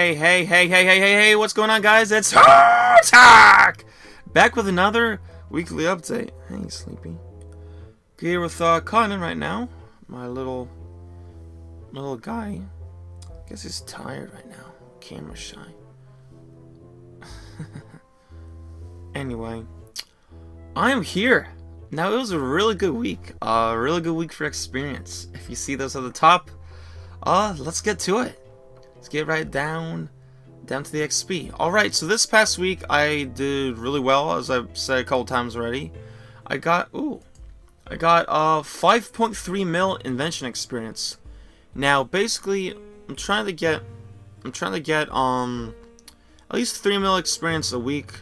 Hey, what's going on, guys? It's Hotak! Back with another weekly update. Hey, Sleepy. Here with Conan right now. My little guy. Guess he's tired right now. Camera shy. Anyway, I'm here. Now, it was a really good week. A really good week for experience. If you see those at the top, let's get to it. Let's get right down to the XP. Alright, so this past week I did really well, as I've said a couple times already. I got 5.3 mil invention experience. Now basically I'm trying to get at least 3 mil experience a week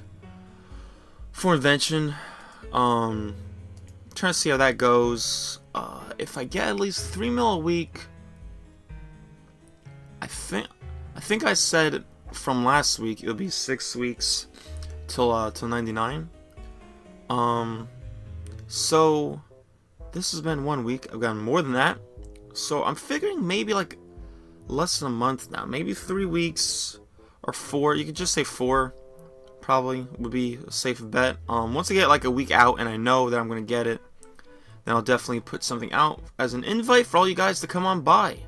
for invention. Trying to see how that goes. If I get at least 3 mil a week, I think I said from last week it'll be 6 weeks till 99. So this has been 1 week. I've gotten more than that. So I'm figuring maybe like less than a month now. Maybe 3 weeks or 4. You could just say 4. Probably would be a safe bet. Once I get like a week out and I know that I'm gonna get it, then I'll definitely put something out as an invite for all you guys to come on by.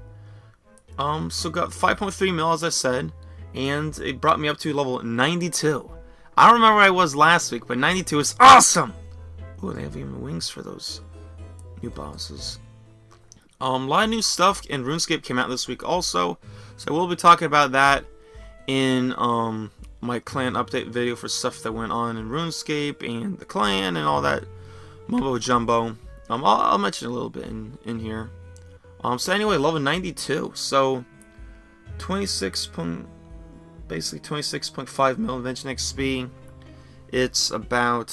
So got 5.3 mil, as I said, and it brought me up to level 92. I don't remember where I was last week, but 92 is awesome! Ooh, they have even wings for those new bosses. A lot of new stuff in RuneScape came out this week also, so I will be talking about that in my clan update video for stuff that went on in RuneScape and the clan and all that mumbo jumbo. I'll mention a little bit in here. So anyway, level 92. So basically 26.5 mil invention XP. It's about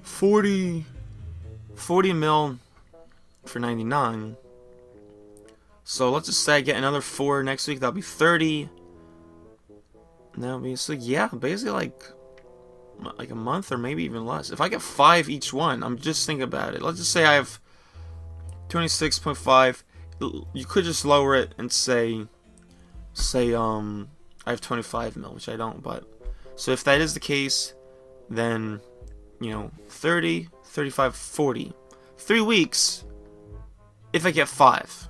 40 mil for 99. So let's just say I get another 4 next week. That'll be 30. And that'll be, so yeah, basically like a month or maybe even less. If I get 5 each one, I'm just thinking about it. Let's just say I have 26.5. You could just lower it and say I have 25 mil, which I don't, but so if that is the case, then 30, 35, 40. 3 weeks if I get 5.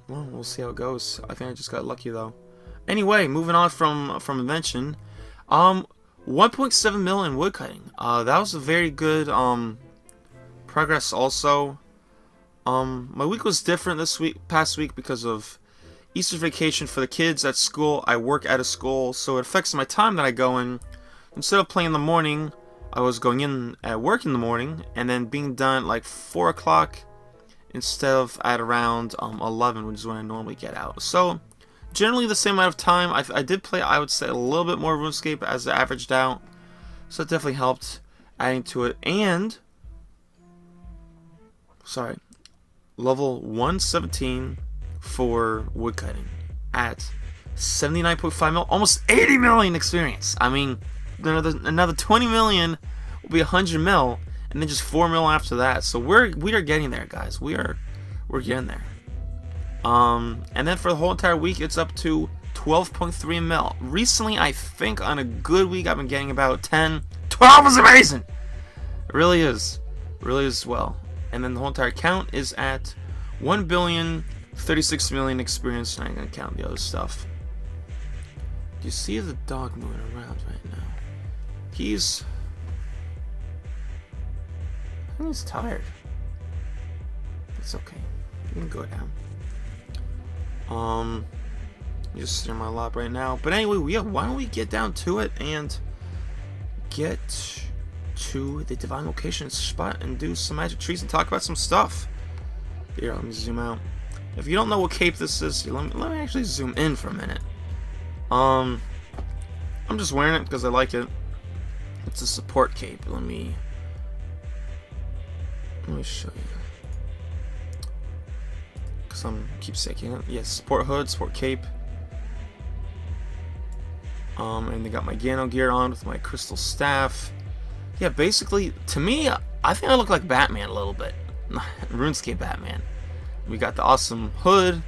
Well, we'll see how it goes. I think I just got lucky though. Anyway, moving on from invention. 1.7 mil in woodcutting. That was a very good progress also. My week was different this past week because of Easter vacation for the kids at school. I work at a school, so it affects my time that I go in. Instead of playing in the morning, I was going in at work in the morning and then being done at like 4 o'clock instead of at around 11, which is when I normally get out. So generally the same amount of time. I did play, I would say, a little bit more RuneScape as it averaged out. So it definitely helped adding to it. And, sorry, level 117 for woodcutting at 79.5 mil. Almost 80 million experience. I mean, another 20 million will be 100 mil. And then just 4 mil after that. So we are getting there, guys. We're getting there. And then for the whole entire week, it's up to 12.3 mil. Recently, I think on a good week, I've been getting about 10. 12 is amazing! It really is. It really is well. And then the whole entire count is at 1,036,000,000 experience. And I'm going to count the other stuff. Do you see the dog moving around right now? I think he's tired. It's okay. You can go down. Just sitting in my lap right now. But anyway, why don't we get down to it and get to the divine location spot and do some magic trees and talk about some stuff. Here, let me zoom out. If you don't know what cape this is, let me actually zoom in for a minute. I'm just wearing it because I like it. It's a support cape. Let me show you. Because I'm keepsaking it. Yes, support hood, support cape. And they got my Gano gear on with my crystal staff. Yeah, basically, to me, I think I look like Batman a little bit. RuneScape Batman. We got the awesome hood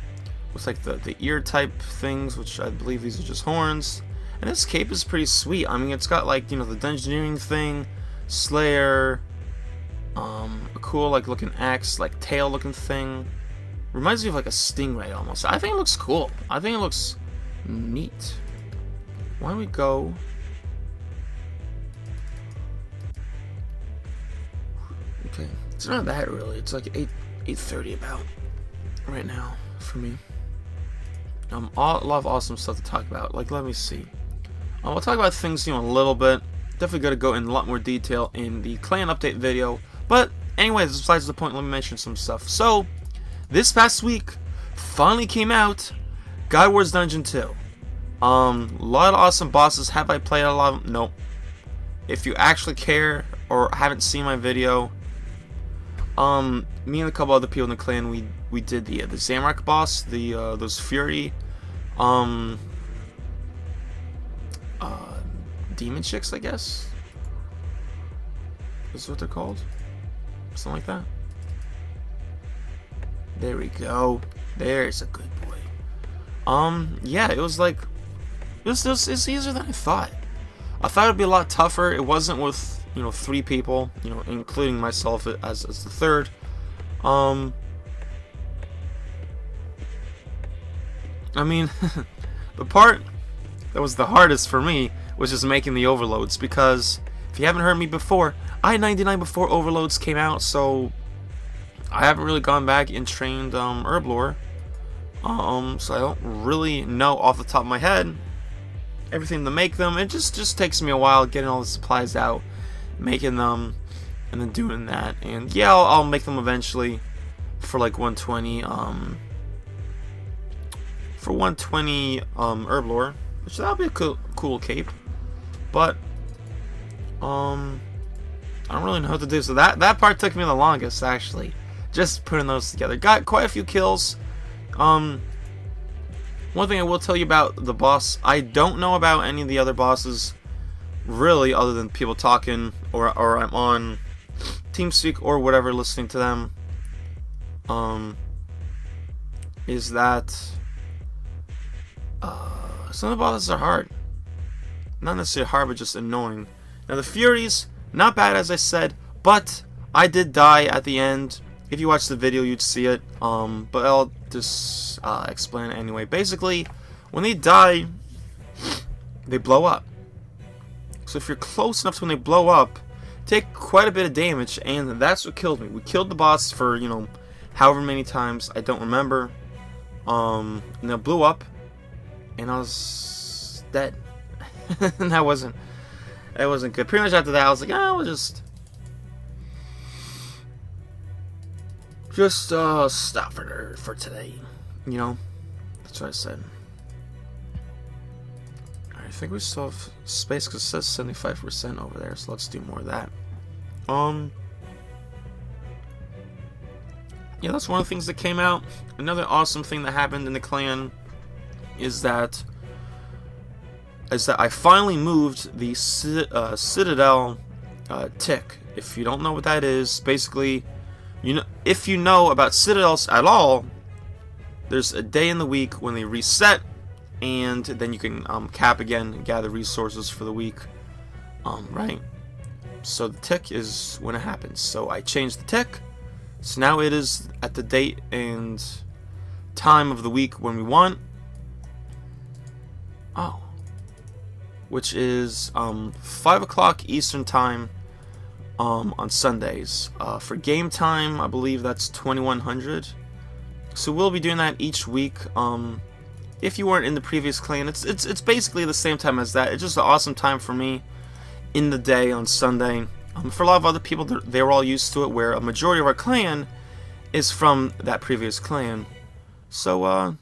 with like the ear type things, which I believe these are just horns. And this cape is pretty sweet. I mean, it's got like, you know, the dungeoneering thing, Slayer, a cool like looking axe, like tail looking thing. Reminds me of like a stingray almost. I think it looks cool. I think it looks neat. Why don't we go? Okay, it's not that really. It's like 8:30 about right now for me. A lot of awesome stuff to talk about. Like, let me see. We'll talk about things, you know, a little bit. Definitely going to go in a lot more detail in the clan update video. But anyways, besides the point, let me mention some stuff. So, this past week, finally came out God Wars Dungeon 2. A lot of awesome bosses. Have I played a lot of them? Nope. If you actually care or haven't seen my video, me and a couple other people in the clan, we did the Zamrock boss, those Fury, demon chicks, I guess. Is what they're called? Something like that. There we go. There's a good boy. Yeah, it was like, it's easier than I thought. I thought it'd be a lot tougher. It wasn't with, you know, 3 people, you know, including myself as the third. I mean, the part that was the hardest for me was just making the overloads, because if you haven't heard me before, I had 99 before overloads came out, so I haven't really gone back and trained Herblore. So I don't really know off the top of my head everything to make them. It just takes me a while getting all the supplies out, making them, and then doing that. And yeah, I'll make them eventually for like 120 for 120 Herblore, which that'll be a cool cape. But I don't really know how to do. So that part took me the longest, actually, just putting those together. Got quite a few kills. One thing I will tell you about the boss, I don't know about any of the other bosses really, other than people talking, or I'm on TeamSpeak or whatever listening to them. Is that some of the bosses are hard. Not necessarily hard, but just annoying. Now the Furies, not bad as I said, but I did die at the end. If you watch the video, you'd see it. But I'll just explain it anyway. Basically, when they die, they blow up. So if you're close enough to when they blow up, take quite a bit of damage, and that's what killed me. We killed the boss for, you know, however many times, I don't remember. And it blew up, and I was dead. And that wasn't good. Pretty much after that, I was like, we'll just stop for today. You know, that's what I said. I think we still have space because it says 75% over there, so let's do more of that. Yeah, that's one of the things that came out. Another awesome thing that happened in the clan is that I finally moved the Citadel tick. If you don't know what that is, basically, you know, if you know about Citadels at all, there's a day in the week when they reset, and then you can cap again and gather resources for the week. Right. So the tick is when it happens. So I changed the tick. So now it is at the date and time of the week when we want. Oh. Which is 5 o'clock Eastern time on Sundays. For game time, I believe that's 2100. So we'll be doing that each week. If you weren't in the previous clan, it's basically the same time as that. It's just an awesome time for me in the day on Sunday. For a lot of other people, they were all used to it, where a majority of our clan is from that previous clan. So,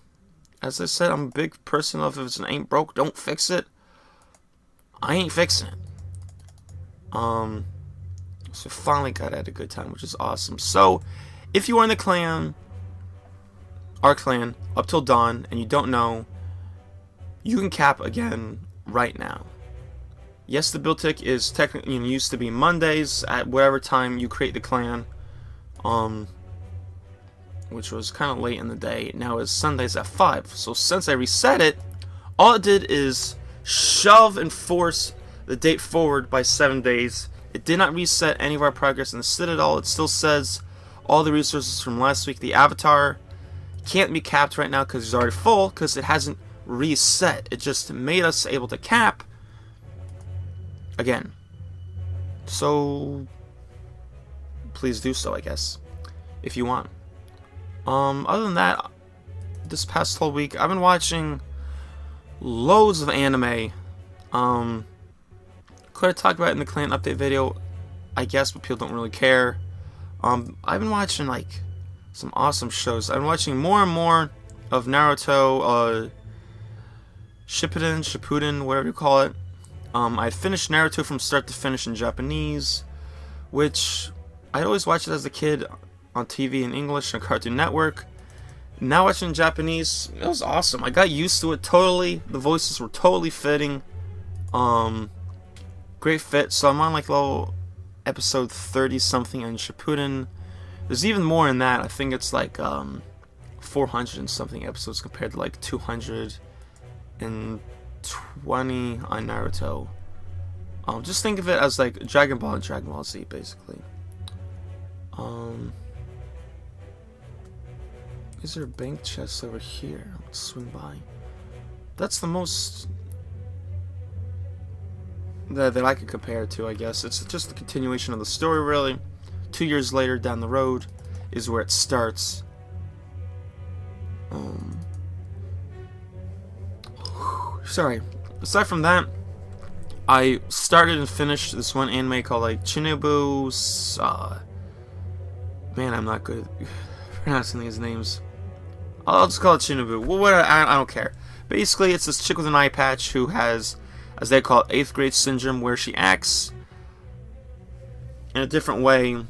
as I said, I'm a big person of if it ain't broke, don't fix it. I ain't fixing it. So finally got at a good time, which is awesome. So, if you are in the clan, our clan, up till dawn, and you don't know, you can cap again right now. Yes, the build tick is technically used to be Mondays at whatever time you create the clan. which was kind of late in the day, now is Sundays at 5. So since I reset it, all it did is shove and force the date forward by 7 days. It did not reset any of our progress, and instead of all, it still says all the resources from last week. The avatar can't be capped right now because it's already full, because it hasn't reset. It just made us able to cap again. So please do so, I guess, if you want. Other than that, this past whole week I've been watching loads of anime. Could I talk about it in the clan update video? I guess, but people don't really care. I've been watching like some awesome shows. I've been watching more and more of Naruto, Shippuden, whatever you call it. I finished Naruto from start to finish in Japanese, which I always watched it as a kid on TV in English on Cartoon Network. Now watching in Japanese, it was awesome. I got used to it totally. The voices were totally fitting. Great fit. So I'm on like level episode 30 something in Shippuden. There's even more in that. I think it's like 400 and something episodes compared to like 220 on Naruto. Just think of it as like Dragon Ball and Dragon Ball Z, basically. Is there a bank chest over here? Let's swing by. That's the most that I could compare it to, I guess. It's just the continuation of the story, really. 2 years later, down the road, is where it starts. Sorry. Aside from that, I started and finished this one anime called like Shinobu. Man, I'm not good at pronouncing these names. I'll just call it Shinobu. Well, I don't care. Basically, it's this chick with an eye patch who has, as they call it, 8th grade syndrome, where she acts in a different way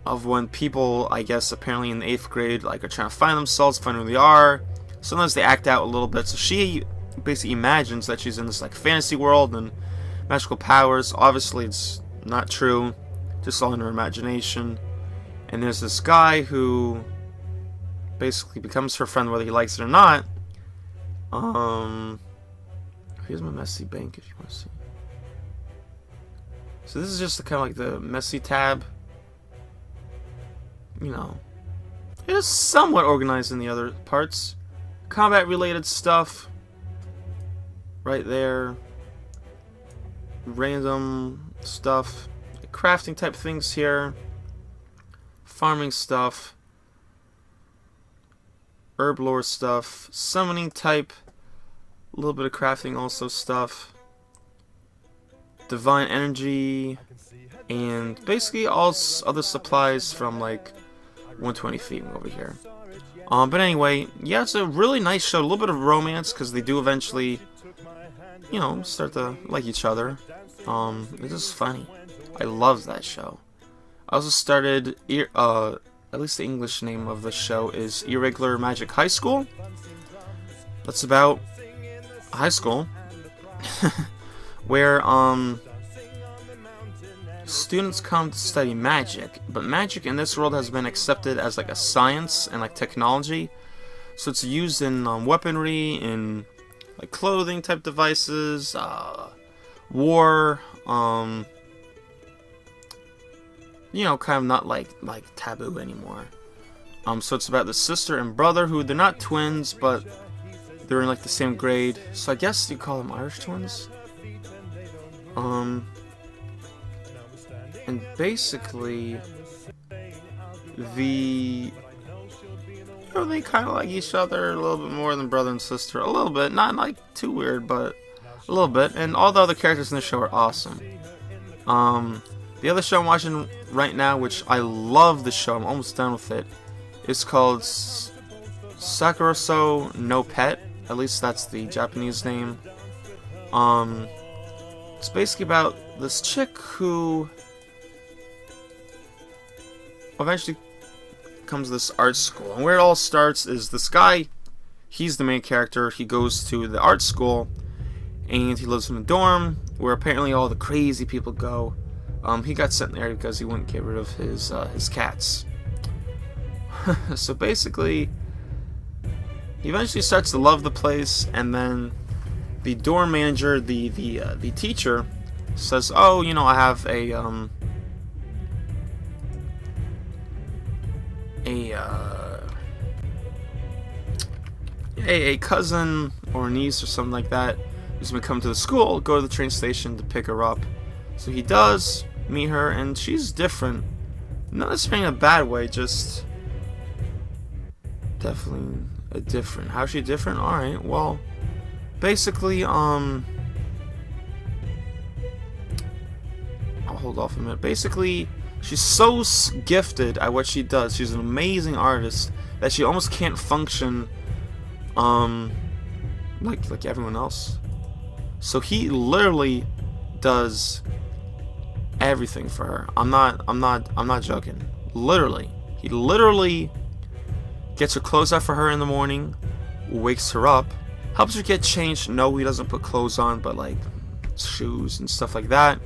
of when people, I guess, apparently in the 8th grade, like, are trying to find themselves, find who they are. Sometimes they act out a little bit. So she basically imagines that she's in this like fantasy world and magical powers. Obviously, it's not true. Just all in her imagination. And there's this guy who basically becomes her friend whether he likes it or not. Here's my messy bank if you want to see. So this is just kind of like the messy tab. You know, it is somewhat organized in the other parts. Combat related stuff right there. Random stuff. Crafting type things here. Farming stuff. Herb lore stuff. Summoning type. A little bit of crafting also stuff. Divine energy. And basically all other supplies from like 120 feet over here. But anyway, yeah, it's a really nice show. A little bit of romance because they do eventually, you know, start to like each other. It's just funny. I love that show. I also started, at least the English name of the show is Irregular Magic High School. That's about high school where students come to study magic, but magic in this world has been accepted as like a science and like technology, so it's used in weaponry, in like clothing type devices, war, you know, kind of not like taboo anymore. So it's about the sister and brother who they're not twins, but they're in like the same grade, so I guess you call them Irish twins. And basically, they kind of like each other a little bit more than brother and sister. A little bit, not like too weird, but a little bit. And all the other characters in the show are awesome. The other show I'm watching right now, which I love the show, I'm almost done with it, is called Sakuraso no Pet. At least that's the Japanese name. It's basically about this chick who eventually comes to this art school, and where it all starts is this guy, he's the main character. He goes to the art school and he lives in a dorm where apparently all the crazy people go. He got sent there because he wouldn't get rid of his cats. So basically, he eventually starts to love the place, and then the dorm manager, the teacher, says, "Oh, you know, I have a cousin or a niece or something like that who's gonna come to the school, go to the train station to pick her up." So he does meet her, and she's different. Not necessarily in a bad way, just definitely a different. How's she different? Alright, well, basically, I'll hold off a minute. Basically, she's so gifted at what she does. She's an amazing artist that she almost can't function like everyone else. So he literally does everything for her. I'm not joking. Literally. He literally gets her clothes out for her in the morning, wakes her up, helps her get changed. No, he doesn't put clothes on, but like shoes and stuff like that.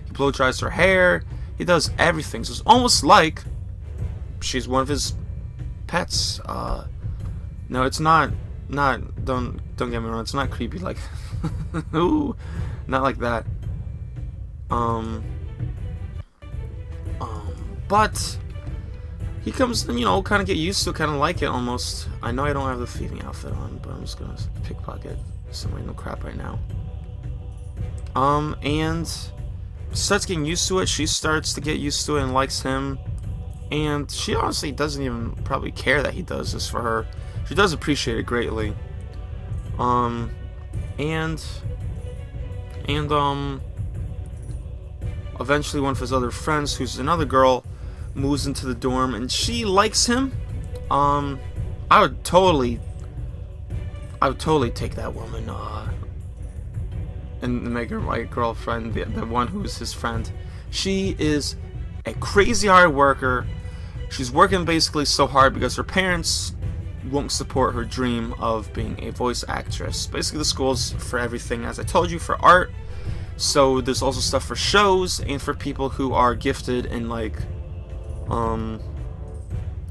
He blow dries her hair. He does everything. So it's almost like she's one of his pets. No, it's not don't get me wrong, it's not creepy like ooh, not like that. But he comes and, you know, kind of get used to it, kind of like it almost. I know I don't have the thieving outfit on, but I'm just gonna pickpocket some random crap right now. And starts getting used to it. She starts to get used to it and likes him. And she honestly doesn't even probably care that he does this for her. She does appreciate it greatly. Eventually one of his other friends, who's another girl, moves into the dorm, and she likes him. I would totally take that woman, and make her my girlfriend, the one who's his friend. She is a crazy hard worker. She's working basically so hard because her parents won't support her dream of being a voice actress. Basically, the school's for everything, as I told you, for art. So there's also stuff for shows and for people who are gifted in like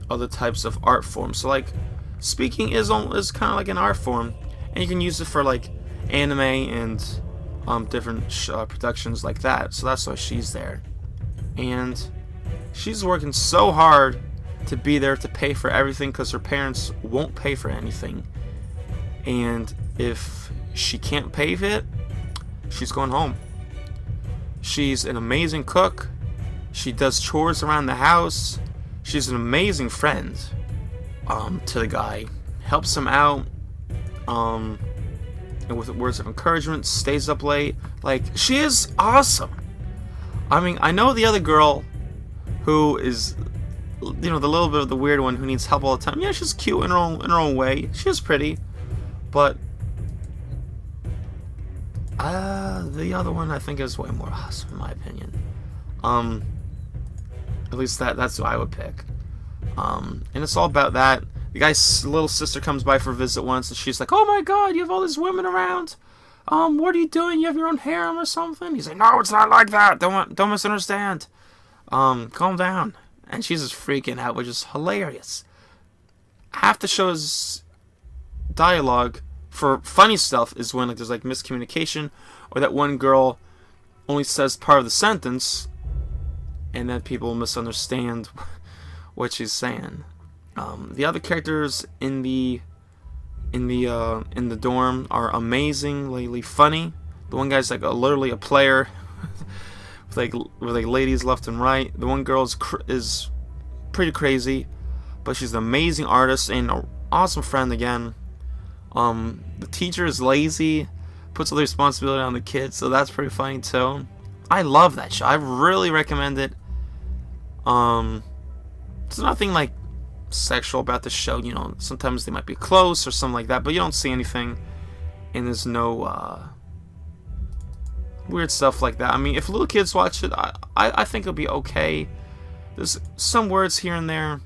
other types of art forms. So like speaking is kind of like an art form, and you can use it for like anime and different productions like that. So that's why she's there, and she's working so hard to be there to pay for everything because her parents won't pay for anything. And if she can't pay for it, she's going home. She's an amazing cook. She does chores around the house. She's an amazing friend to the guy. Helps him out. And with words of encouragement, stays up late. Like, she is awesome. I mean, I know the other girl who is, you know, the little bit of the weird one who needs help all the time. Yeah, she's cute in her own way. She's pretty, but the other one I think is way more awesome in my opinion. At least that's who I would pick. And it's all about that. The guy's little sister comes by for a visit once, and she's like, "Oh my God, you have all these women around. What are you doing? You have your own harem or something?" He's like, "No, it's not like that. Don't misunderstand. Calm down." And she's just freaking out, which is hilarious. Half the show's dialogue for funny stuff is when like there's like miscommunication, or that one girl only says part of the sentence, and then people misunderstand what she's saying. The other characters in the dorm are amazingly funny. The one guy's like literally a player. with like ladies left and right. The one girl is pretty crazy, but she's an amazing artist and an awesome friend again. The teacher is lazy, puts all the responsibility on the kids, so that's pretty funny too. I love that show. I really recommend it. There's nothing like sexual about the show. You know, sometimes they might be close or something like that, but you don't see anything, and there's no weird stuff like that. I mean, if little kids watch it, I think it'll be okay. There's some words here and there,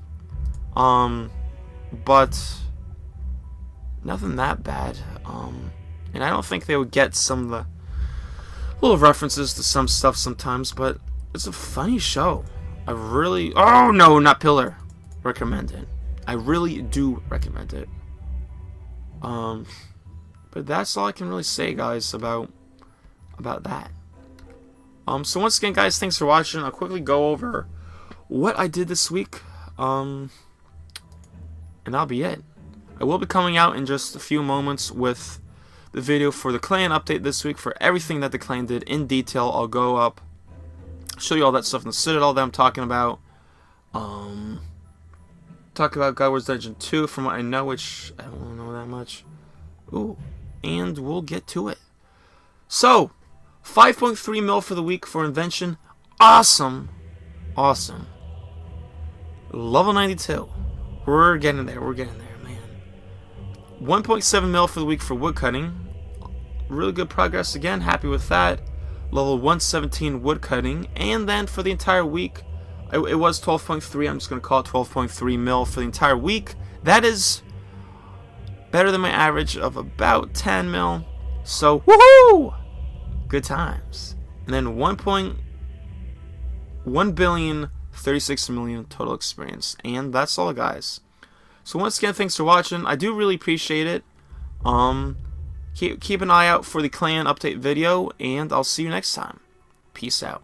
but nothing that bad. And I don't think they would get some of the little references to some stuff sometimes, but it's a funny show. I really... Oh, no, not Pillar. Recommend it. I really do recommend it. But that's all I can really say, guys, about that. So once again, guys, thanks for watching. I'll quickly go over what I did this week, and that'll be it. I will be coming out in just a few moments with the video for the clan update this week for everything that the clan did in detail. I'll go up, show you all that stuff in the Citadel that I'm talking about. Talk about God Wars Dungeon 2 from what I know, which I don't know that much. Ooh, and we'll get to it. So, 5.3 mil for the week for Invention. Awesome. Awesome. Level 92. We're getting there. We're getting there, man. 1.7 mil for the week for woodcutting. Really good progress again. Happy with that. Level 117 woodcutting. And then for the entire week, it was 12.3. I'm just going to call it 12.3 mil for the entire week. That is better than my average of about 10 mil. So, woohoo! Good times. And then 1.1 billion 36 million total experience. And that's all, guys. So once again, thanks for watching. I do really appreciate it. Keep an eye out for the clan update video, and I'll see you next time. Peace out.